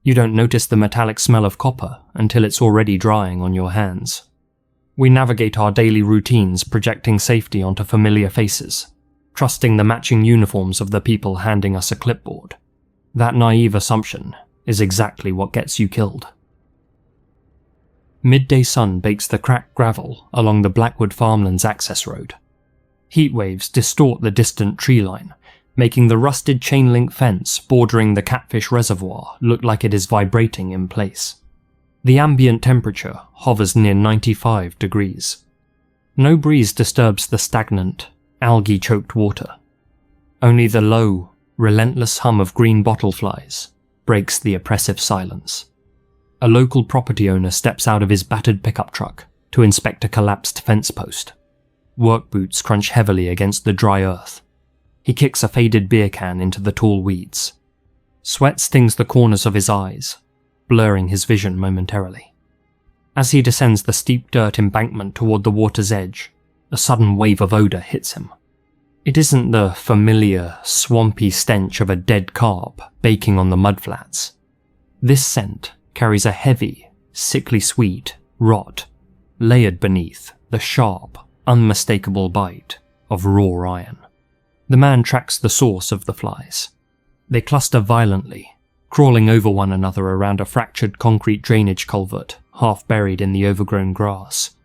You don't notice the metallic smell of copper until it's already drying on your hands. We navigate our daily routines projecting safety onto familiar faces, trusting the matching uniforms of the people handing us a clipboard. That naive assumption is exactly what gets you killed. Midday sun bakes the cracked gravel along the Blackwood Farmlands access road. Heat waves distort the distant tree line, making the rusted chain-link fence bordering the Catfish Reservoir look like it is vibrating in place. The ambient temperature hovers near 95 degrees. No breeze disturbs the stagnant, algae-choked water. Only the low, relentless hum of green bottleflies breaks the oppressive silence. A local property owner steps out of his battered pickup truck to inspect a collapsed fence post. Work boots crunch heavily against the dry earth. He kicks a faded beer can into the tall weeds. Sweat stings the corners of his eyes, blurring his vision momentarily. As he descends the steep dirt embankment toward the water's edge, a sudden wave of odour hits him. It isn't the familiar, swampy stench of a dead carp baking on the mudflats. This scent carries a heavy, sickly sweet rot, layered beneath the sharp, unmistakable bite of raw iron. The man tracks the source of the flies. They cluster violently, crawling over one another around a fractured concrete drainage culvert half buried in the overgrown grass.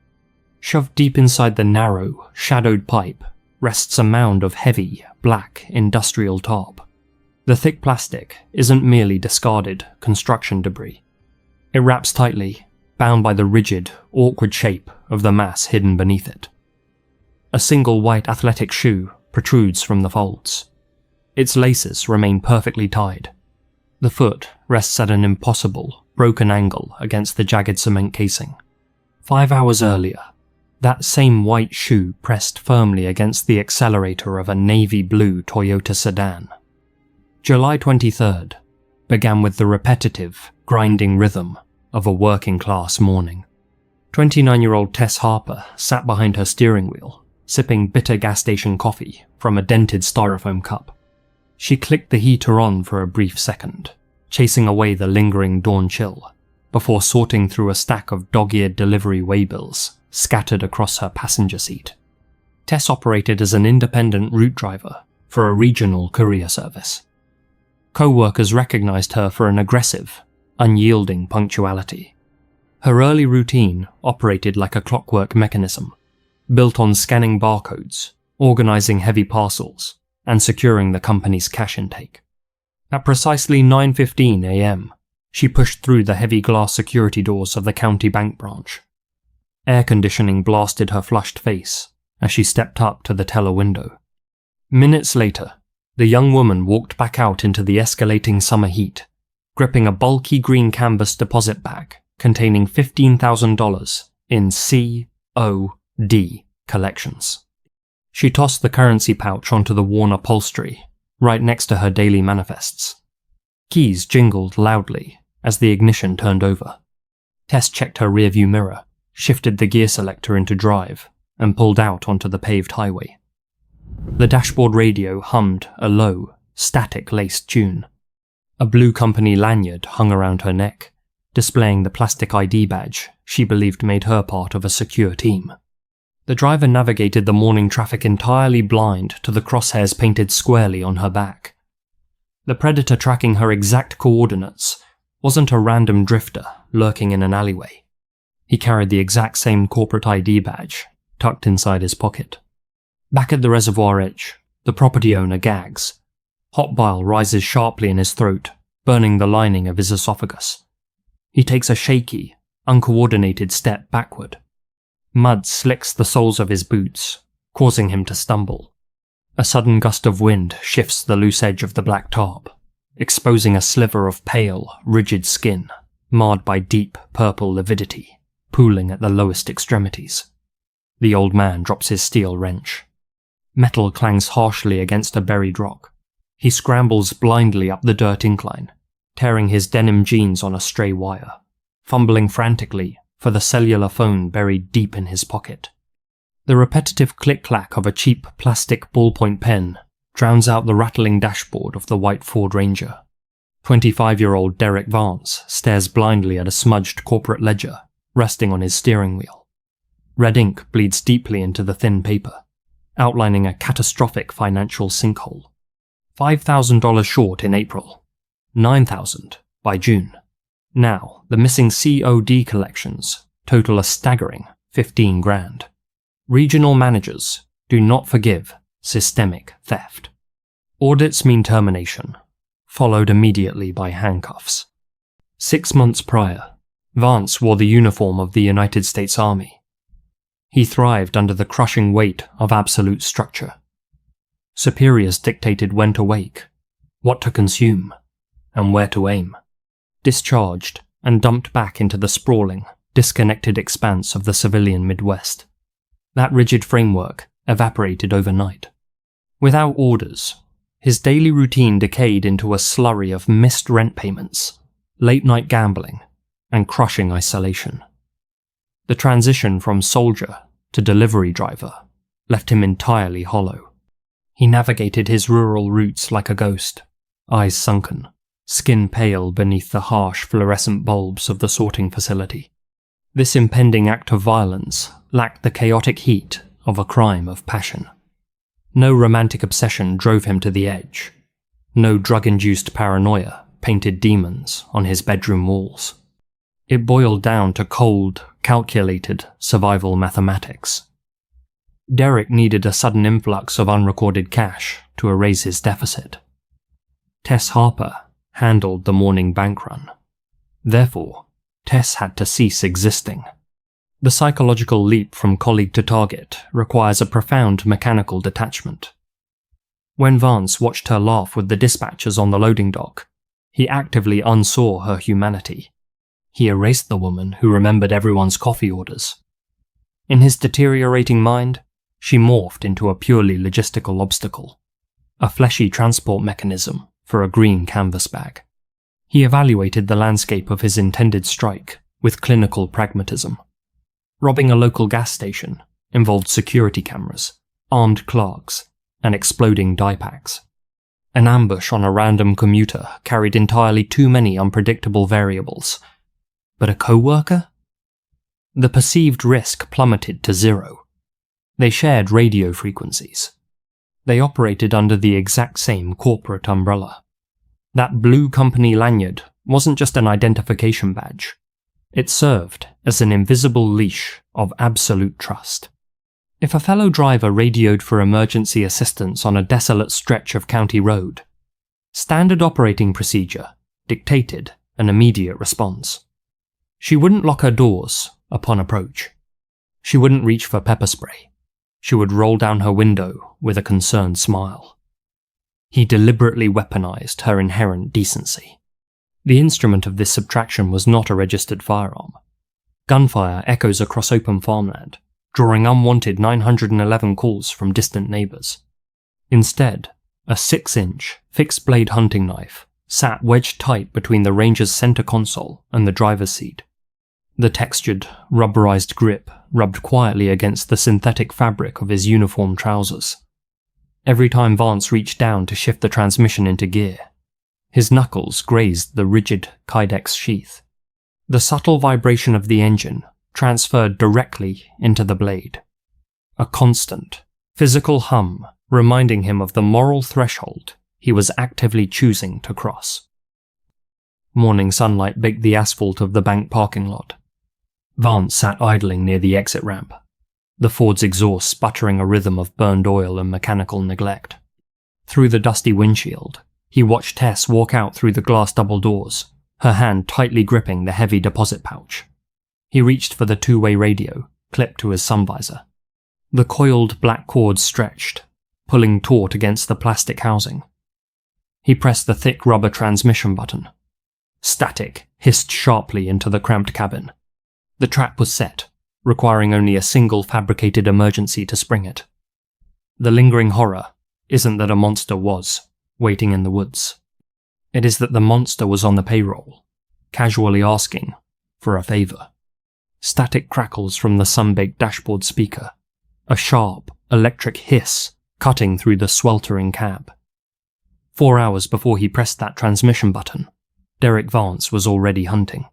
Shoved deep inside the narrow, shadowed pipe rests a mound of heavy, black, industrial tarp. The thick plastic isn't merely discarded construction debris. It wraps tightly, bound by the rigid, awkward shape of the mass hidden beneath it. A single white athletic shoe protrudes from the folds. Its laces remain perfectly tied. The foot rests at an impossible, broken angle against the jagged cement casing. 5 hours earlier, that same white shoe pressed firmly against the accelerator of a navy blue Toyota sedan. July 23rd began with the repetitive, grinding rhythm of a working-class morning. 29-year-old Tess Harper sat behind her steering wheel, sipping bitter gas station coffee from a dented styrofoam cup. She clicked the heater on for a brief second, chasing away the lingering dawn chill, before sorting through a stack of dog-eared delivery waybills scattered across her passenger seat. Tess operated as an independent route driver for a regional courier service. Co-workers recognized her for an aggressive, unyielding punctuality. Her early routine operated like a clockwork mechanism, built on scanning barcodes, organizing heavy parcels, and securing the company's cash intake. At precisely 9:15 a.m., she pushed through the heavy glass security doors of the county bank branch. Air conditioning blasted her flushed face as she stepped up to the teller window. Minutes later, the young woman walked back out into the escalating summer heat, gripping a bulky green canvas deposit bag containing $15,000 in COD collections. She tossed the currency pouch onto the worn upholstery, right next to her daily manifests. Keys jingled loudly as the ignition turned over. Tess checked her rearview mirror, shifted the gear selector into drive, and pulled out onto the paved highway. The dashboard radio hummed a low, static-laced tune. A blue company lanyard hung around her neck, displaying the plastic ID badge she believed made her part of a secure team. The driver navigated the morning traffic entirely blind to the crosshairs painted squarely on her back. The predator tracking her exact coordinates wasn't a random drifter lurking in an alleyway. He carried the exact same corporate ID badge tucked inside his pocket. Back at the reservoir edge, the property owner gags. Hot bile rises sharply in his throat, burning the lining of his esophagus. He takes a shaky, uncoordinated step backward. Mud slicks the soles of his boots, causing him to stumble. A sudden gust of wind shifts the loose edge of the black tarp, exposing a sliver of pale, rigid skin, marred by deep, purple lividity, pooling at the lowest extremities. The old man drops his steel wrench. Metal clangs harshly against a buried rock. He scrambles blindly up the dirt incline, tearing his denim jeans on a stray wire, fumbling frantically for the cellular phone buried deep in his pocket. The repetitive click-clack of a cheap plastic ballpoint pen drowns out the rattling dashboard of the white Ford Ranger. 25-year-old Derek Vance stares blindly at a smudged corporate ledger resting on his steering wheel. Red ink bleeds deeply into the thin paper, outlining a catastrophic financial sinkhole. $5,000 short in April, $9,000 by June. Now, the missing COD collections total a staggering $15,000. Regional managers do not forgive systemic theft. Audits mean termination, followed immediately by handcuffs. 6 months prior, Vance wore the uniform of the United States Army. He thrived under the crushing weight of absolute structure. Superiors dictated when to wake, what to consume, and where to aim. Discharged and dumped back into the sprawling, disconnected expanse of the civilian Midwest. That rigid framework evaporated overnight. Without orders, his daily routine decayed into a slurry of missed rent payments, late-night gambling, and crushing isolation. The transition from soldier to delivery driver left him entirely hollow. He navigated his rural routes like a ghost, eyes sunken, skin pale beneath the harsh fluorescent bulbs of the sorting facility. This impending act of violence lacked the chaotic heat of a crime of passion. No romantic obsession drove him to the edge. No drug-induced paranoia painted demons on his bedroom walls. It boiled down to cold, calculated survival mathematics. Derek needed a sudden influx of unrecorded cash to erase his deficit. Tess Harper handled the morning bank run. Therefore, Tess had to cease existing. The psychological leap from colleague to target requires a profound mechanical detachment. When Vance watched her laugh with the dispatchers on the loading dock, he actively unsaw her humanity. He erased the woman who remembered everyone's coffee orders. In his deteriorating mind, she morphed into a purely logistical obstacle, a fleshy transport mechanism for a green canvas bag. He evaluated the landscape of his intended strike with clinical pragmatism. Robbing a local gas station involved security cameras, armed clerks, and exploding die packs. An ambush on a random commuter carried entirely too many unpredictable variables. But a co-worker? The perceived risk plummeted to zero. They shared radio frequencies. They operated under the exact same corporate umbrella. That blue company lanyard wasn't just an identification badge. It served as an invisible leash of absolute trust. If a fellow driver radioed for emergency assistance on a desolate stretch of county road, standard operating procedure dictated an immediate response. She wouldn't lock her doors upon approach. She wouldn't reach for pepper spray. She would roll down her window with a concerned smile. He deliberately weaponized her inherent decency. The instrument of this subtraction was not a registered firearm. Gunfire echoes across open farmland, drawing unwanted 911 calls from distant neighbors. Instead, a 6-inch, fixed-blade hunting knife sat wedged tight between the ranger's center console and the driver's seat. The textured, rubberized grip rubbed quietly against the synthetic fabric of his uniform trousers. Every time Vance reached down to shift the transmission into gear, his knuckles grazed the rigid Kydex sheath. The subtle vibration of the engine transferred directly into the blade. A constant, physical hum reminding him of the moral threshold he was actively choosing to cross. Morning sunlight baked the asphalt of the bank parking lot. Vance sat idling near the exit ramp, the Ford's exhaust sputtering a rhythm of burned oil and mechanical neglect. Through the dusty windshield, he watched Tess walk out through the glass double doors, her hand tightly gripping the heavy deposit pouch. He reached for the two-way radio, clipped to his sun visor. The coiled black cord stretched, pulling taut against the plastic housing. He pressed the thick rubber transmission button. Static hissed sharply into the cramped cabin. The trap was set, requiring only a single fabricated emergency to spring it. The lingering horror isn't that a monster was waiting in the woods. It is that the monster was on the payroll, casually asking for a favor. Static crackles from the sun-baked dashboard speaker, a sharp, electric hiss cutting through the sweltering cab. 4 hours before he pressed that transmission button, Derek Vance was already hunting.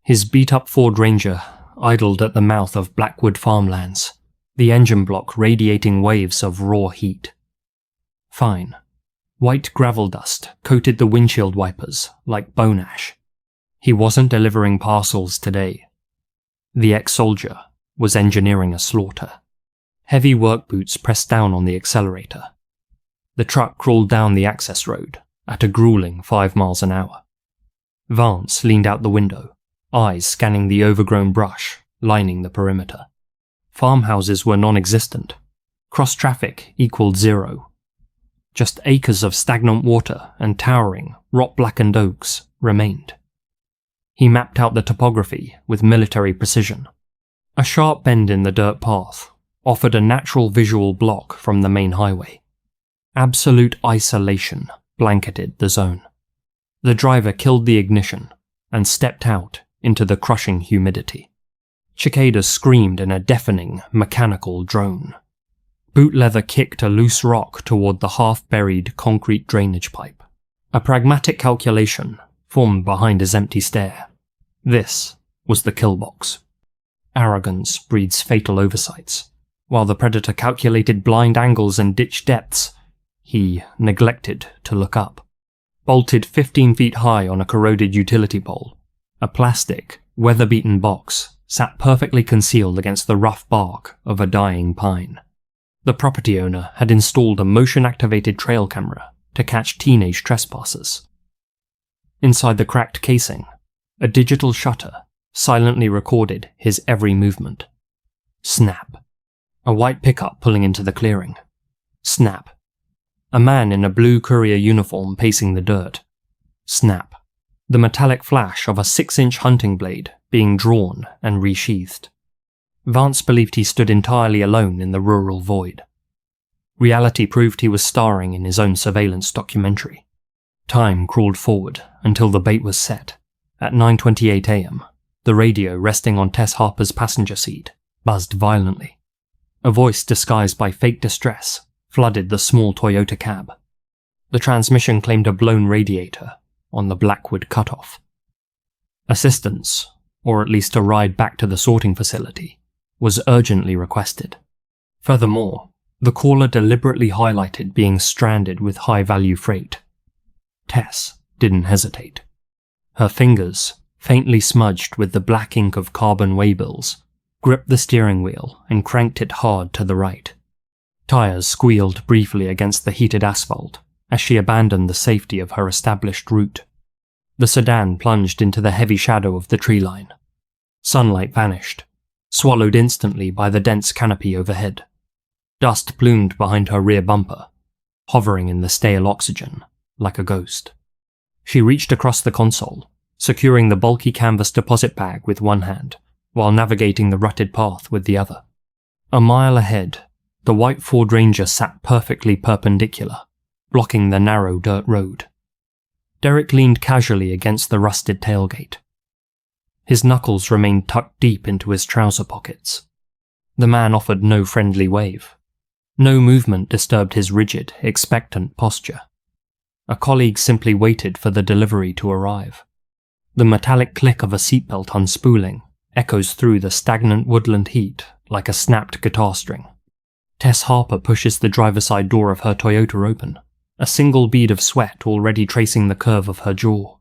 His beat-up Ford Ranger idled at the mouth of Blackwood farmlands, the engine block radiating waves of raw heat. Fine. White gravel dust coated the windshield wipers like bone ash. He wasn't delivering parcels today. The ex-soldier was engineering a slaughter. Heavy work boots pressed down on the accelerator. The truck crawled down the access road at a grueling 5 miles an hour. Vance leaned out the window, eyes scanning the overgrown brush lining the perimeter. Farmhouses were non-existent. Cross-traffic equaled 0. Just acres of stagnant water and towering, rot-blackened oaks remained. He mapped out the topography with military precision. A sharp bend in the dirt path offered a natural visual block from the main highway. Absolute isolation blanketed the zone. The driver killed the ignition and stepped out into the crushing humidity. Cicadas screamed in a deafening, mechanical drone. Boot leather kicked a loose rock toward the half-buried concrete drainage pipe. A pragmatic calculation formed behind his empty stare. This was the kill box. Arrogance breeds fatal oversights. While the predator calculated blind angles and ditch depths, he neglected to look up. Bolted 15 feet high on a corroded utility pole, a plastic, weather-beaten box sat perfectly concealed against the rough bark of a dying pine. The property owner had installed a motion-activated trail camera to catch teenage trespassers. Inside the cracked casing, a digital shutter silently recorded his every movement. Snap. A white pickup pulling into the clearing. Snap. A man in a blue courier uniform pacing the dirt. Snap. The metallic flash of a 6-inch hunting blade being drawn and resheathed. Vance believed he stood entirely alone in the rural void. Reality proved he was starring in his own surveillance documentary. Time crawled forward until the bait was set. At 9:28 a.m., the radio resting on Tess Harper's passenger seat buzzed violently. A voice disguised by fake distress flooded the small Toyota cab. The transmission claimed a blown radiator on the Blackwood cutoff. Assistance, or at least a ride back to the sorting facility, was urgently requested. Furthermore, the caller deliberately highlighted being stranded with high-value freight. Tess didn't hesitate. Her fingers, faintly smudged with the black ink of carbon waybills, gripped the steering wheel and cranked it hard to the right. Tires squealed briefly against the heated asphalt as she abandoned the safety of her established route. The sedan plunged into the heavy shadow of the tree line. Sunlight vanished, swallowed instantly by the dense canopy overhead. Dust plumed behind her rear bumper, hovering in the stale oxygen like a ghost. She reached across the console, securing the bulky canvas deposit bag with one hand, while navigating the rutted path with the other. A mile ahead, the white Ford Ranger sat perfectly perpendicular, blocking the narrow dirt road. Derek leaned casually against the rusted tailgate. His knuckles remained tucked deep into his trouser pockets. The man offered no friendly wave. No movement disturbed his rigid, expectant posture. A colleague simply waited for the delivery to arrive. The metallic click of a seatbelt unspooling echoes through the stagnant woodland heat like a snapped guitar string. Tess Harper pushes the driver's side door of her Toyota open, a single bead of sweat already tracing the curve of her jaw.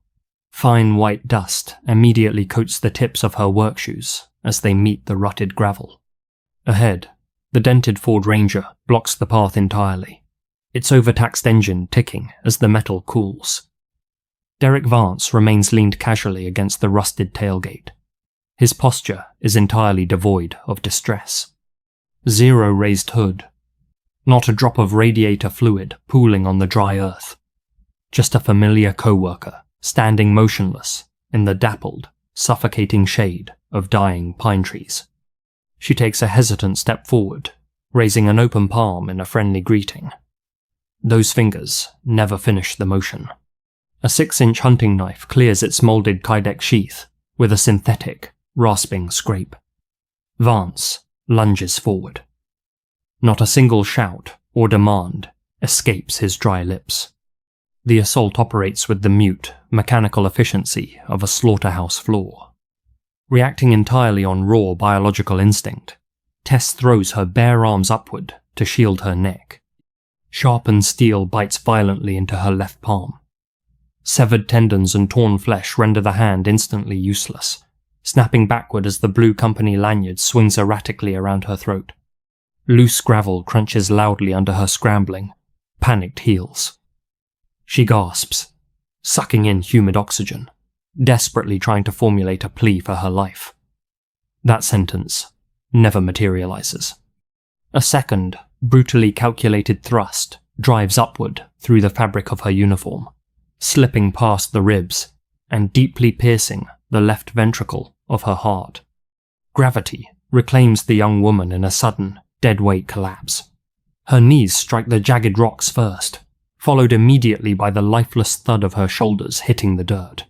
Fine white dust immediately coats the tips of her work shoes as they meet the rutted gravel. Ahead, the dented Ford Ranger blocks the path entirely, its overtaxed engine ticking as the metal cools. Derek Vance remains leaned casually against the rusted tailgate. His posture is entirely devoid of distress. Zero raised hood. Not a drop of radiator fluid pooling on the dry earth. Just a familiar co-worker standing motionless in the dappled, suffocating shade of dying pine trees. She takes a hesitant step forward, raising an open palm in a friendly greeting. Those fingers never finish the motion. A 6-inch hunting knife clears its molded Kydex sheath with a synthetic, rasping scrape. Vance lunges forward. Not a single shout or demand escapes his dry lips. The assault operates with the mute, mechanical efficiency of a slaughterhouse floor. Reacting entirely on raw biological instinct, Tess throws her bare arms upward to shield her neck. Sharpened steel bites violently into her left palm. Severed tendons and torn flesh render the hand instantly useless, snapping backward as the Blue Company lanyard swings erratically around her throat. Loose gravel crunches loudly under her scrambling, panicked heels. She gasps, sucking in humid oxygen, desperately trying to formulate a plea for her life. That sentence never materializes. A second, brutally calculated thrust drives upward through the fabric of her uniform, slipping past the ribs and deeply piercing the left ventricle of her heart. Gravity reclaims the young woman in a sudden, dead-weight collapse. Her knees strike the jagged rocks first, followed immediately by the lifeless thud of her shoulders hitting the dirt.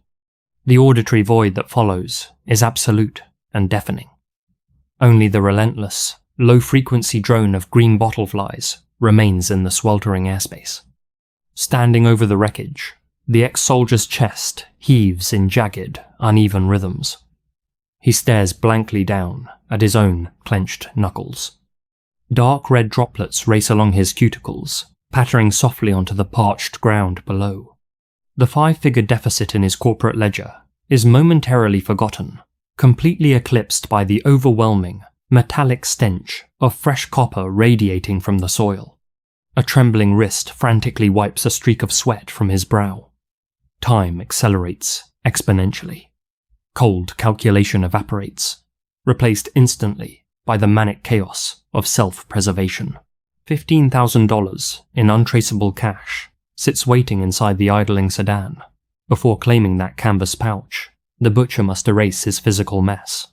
The auditory void that follows is absolute and deafening. Only the relentless, low-frequency drone of green bottle flies remains in the sweltering airspace. Standing over the wreckage, the ex-soldier's chest heaves in jagged, uneven rhythms. He stares blankly down at his own clenched knuckles. Dark red droplets race along his cuticles, pattering softly onto the parched ground below. The 5-figure deficit in his corporate ledger is momentarily forgotten, completely eclipsed by the overwhelming, metallic stench of fresh copper radiating from the soil. A trembling wrist frantically wipes a streak of sweat from his brow. Time accelerates exponentially. Cold calculation evaporates, replaced instantly by the manic chaos of self-preservation. $15,000 in untraceable cash sits waiting inside the idling sedan. Before claiming that canvas pouch, the butcher must erase his physical mess.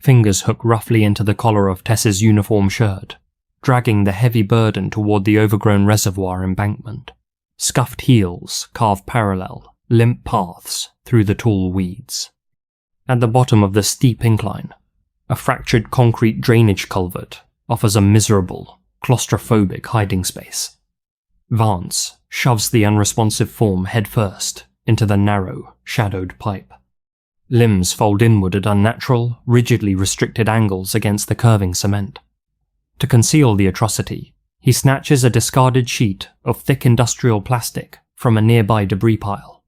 Fingers hook roughly into the collar of Tess's uniform shirt, dragging the heavy burden toward the overgrown reservoir embankment. Scuffed heels carve parallel, limp paths through the tall weeds. At the bottom of the steep incline, a fractured concrete drainage culvert offers a miserable, claustrophobic hiding space. Vance shoves the unresponsive form headfirst into the narrow, shadowed pipe. Limbs fold inward at unnatural, rigidly restricted angles against the curving cement. To conceal the atrocity, he snatches a discarded sheet of thick industrial plastic from a nearby debris pile.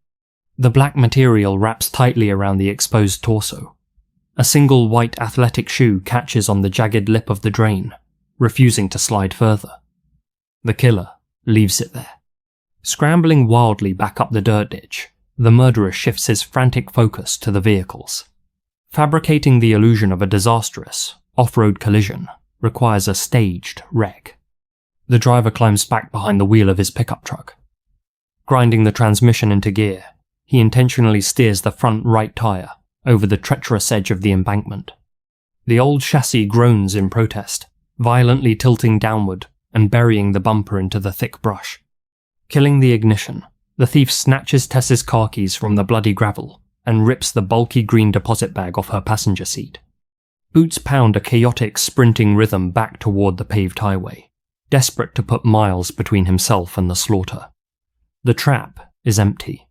The black material wraps tightly around the exposed torso. A single white athletic shoe catches on the jagged lip of the drain, refusing to slide further. The killer leaves it there. Scrambling wildly back up the dirt ditch, the murderer shifts his frantic focus to the vehicles. Fabricating the illusion of a disastrous, off-road collision requires a staged wreck. The driver climbs back behind the wheel of his pickup truck. Grinding the transmission into gear, he intentionally steers the front right tire over the treacherous edge of the embankment. The old chassis groans in protest, violently tilting downward and burying the bumper into the thick brush. Killing the ignition, the thief snatches Tess's car keys from the bloody gravel and rips the bulky green deposit bag off her passenger seat. Boots pound a chaotic, sprinting rhythm back toward the paved highway, desperate to put miles between himself and the slaughter. The trap is empty.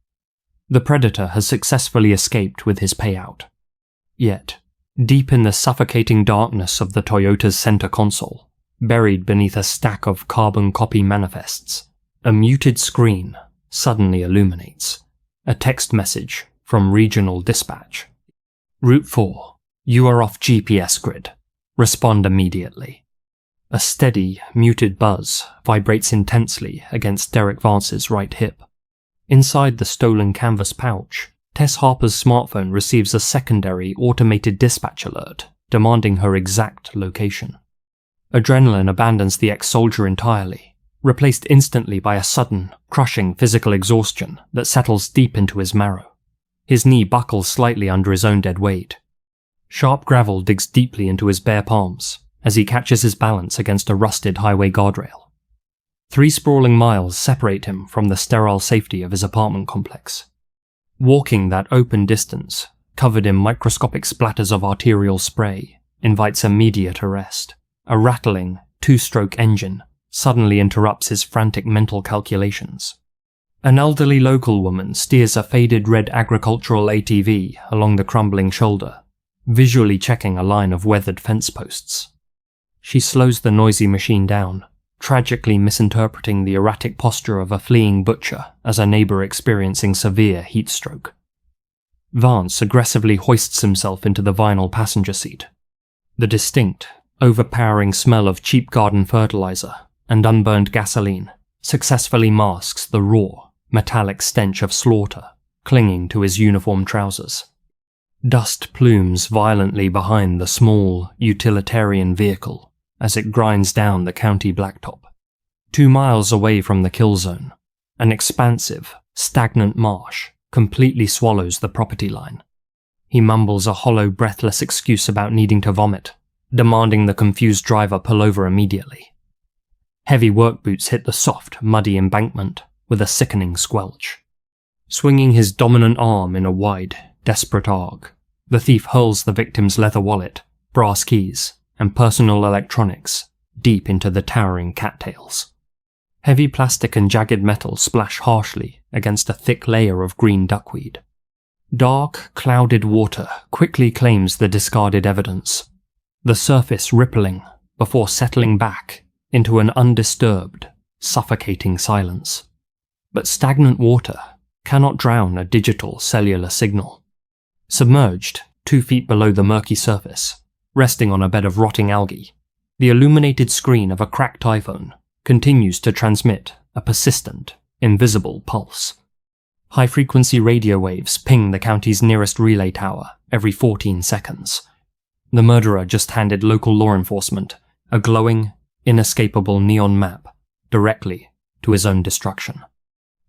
The predator has successfully escaped with his payout. Yet, deep in the suffocating darkness of the Toyota's center console, buried beneath a stack of carbon copy manifests, a muted screen suddenly illuminates. A text message from Regional Dispatch. Route 4. You are off GPS grid. Respond immediately. A steady, muted buzz vibrates intensely against Derek Vance's right hip. Inside the stolen canvas pouch, Tess Harper's smartphone receives a secondary automated dispatch alert demanding her exact location. Adrenaline abandons the ex-soldier entirely, replaced instantly by a sudden, crushing physical exhaustion that settles deep into his marrow. His knee buckles slightly under his own dead weight. Sharp gravel digs deeply into his bare palms as he catches his balance against a rusted highway guardrail. 3 sprawling miles separate him from the sterile safety of his apartment complex. Walking that open distance, covered in microscopic splatters of arterial spray, invites immediate arrest. A rattling, 2-stroke engine suddenly interrupts his frantic mental calculations. An elderly local woman steers a faded red agricultural ATV along the crumbling shoulder, visually checking a line of weathered fence posts. She slows the noisy machine down, tragically misinterpreting the erratic posture of a fleeing butcher as a neighbour experiencing severe heat stroke. Vance aggressively hoists himself into the vinyl passenger seat. The distinct, overpowering smell of cheap garden fertilizer and unburned gasoline successfully masks the raw, metallic stench of slaughter clinging to his uniform trousers. Dust plumes violently behind the small, utilitarian vehicle as it grinds down the county blacktop. 2 miles away from the kill zone, an expansive, stagnant marsh completely swallows the property line. He mumbles a hollow, breathless excuse about needing to vomit, demanding the confused driver pull over immediately. Heavy work boots hit the soft, muddy embankment with a sickening squelch. Swinging his dominant arm in a wide, desperate arc, the thief hurls the victim's leather wallet, brass keys, and personal electronics deep into the towering cattails. Heavy plastic and jagged metal splash harshly against a thick layer of green duckweed. Dark, clouded water quickly claims the discarded evidence, the surface rippling before settling back into an undisturbed, suffocating silence. But stagnant water cannot drown a digital cellular signal. Submerged 2 feet below the murky surface, resting on a bed of rotting algae, the illuminated screen of a cracked iPhone continues to transmit a persistent, invisible pulse. High-frequency radio waves ping the county's nearest relay tower every 14 seconds. The murderer just handed local law enforcement a glowing, inescapable neon map directly to his own destruction.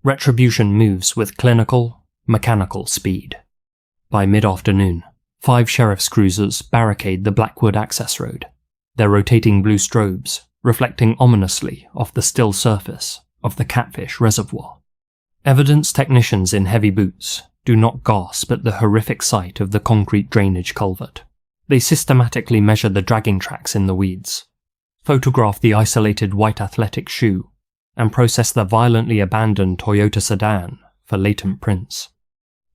Retribution moves with clinical, mechanical speed. By mid-afternoon, 5 sheriff's cruisers barricade the Blackwood access road, their rotating blue strobes reflecting ominously off the still surface of the Catfish Reservoir. Evidence technicians in heavy boots do not gasp at the horrific sight of the concrete drainage culvert. They systematically measure the dragging tracks in the weeds, photograph the isolated white athletic shoe, and process the violently abandoned Toyota sedan for latent prints.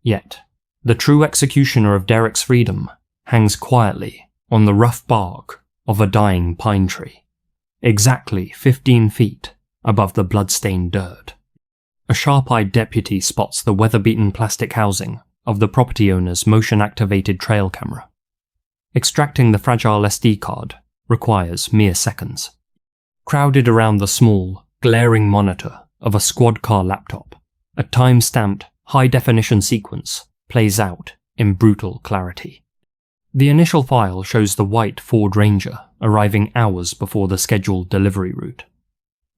Yet, the true executioner of Derek's freedom hangs quietly on the rough bark of a dying pine tree, exactly 15 feet above the blood-stained dirt. A sharp-eyed deputy spots the weather-beaten plastic housing of the property owner's motion-activated trail camera. Extracting the fragile SD card requires mere seconds. Crowded around the small, glaring monitor of a squad-car laptop, a time-stamped, high-definition sequence plays out in brutal clarity. The initial file shows the white Ford Ranger arriving hours before the scheduled delivery route.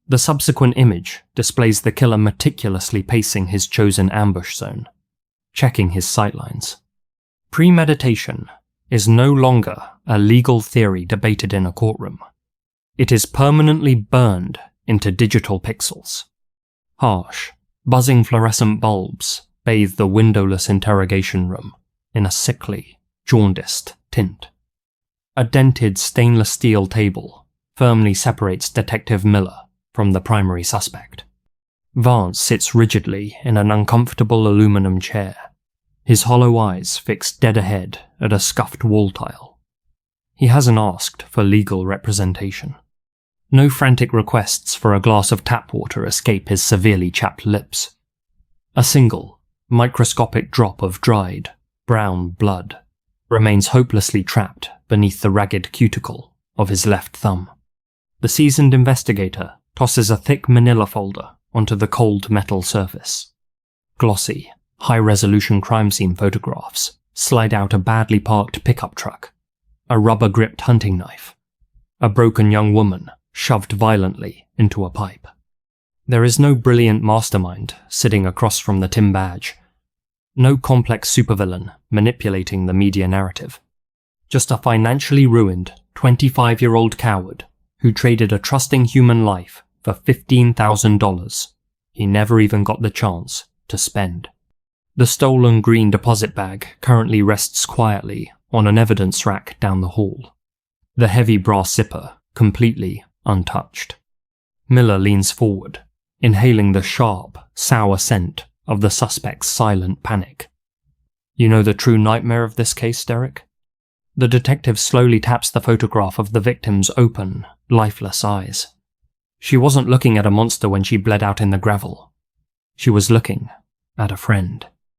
The subsequent image displays the killer meticulously pacing his chosen ambush zone, checking his sightlines. Premeditation is no longer a legal theory debated in a courtroom. It is permanently burned into digital pixels. Harsh, buzzing fluorescent bulbs bathe the windowless interrogation room in a sickly, jaundiced tint. A dented stainless steel table firmly separates Detective Miller from the primary suspect. Vance sits rigidly in an uncomfortable aluminum chair, his hollow eyes fixed dead ahead at a scuffed wall tile. He hasn't asked for legal representation. No frantic requests for a glass of tap water escape his severely chapped lips. A single, microscopic drop of dried, brown blood remains hopelessly trapped beneath the ragged cuticle of his left thumb. The seasoned investigator tosses a thick manila folder onto the cold metal surface. Glossy, high-resolution crime scene photographs slide out a badly parked pickup truck, a rubber-gripped hunting knife, a broken young woman shoved violently into a pipe. There is no brilliant mastermind sitting across from the Tim Badge, no complex supervillain manipulating the media narrative. Just a financially ruined 25-year-old coward who traded a trusting human life for $15,000 he never even got the chance to spend. The stolen green deposit bag currently rests quietly on an evidence rack down the hall, the heavy brass zipper completely untouched. Miller leans forward, inhaling the sharp, sour scent of the suspect's silent panic. You know the true nightmare of this case, Derek? The detective slowly taps the photograph of the victim's open, lifeless eyes. She wasn't looking at a monster when she bled out in the gravel. She was looking at a friend.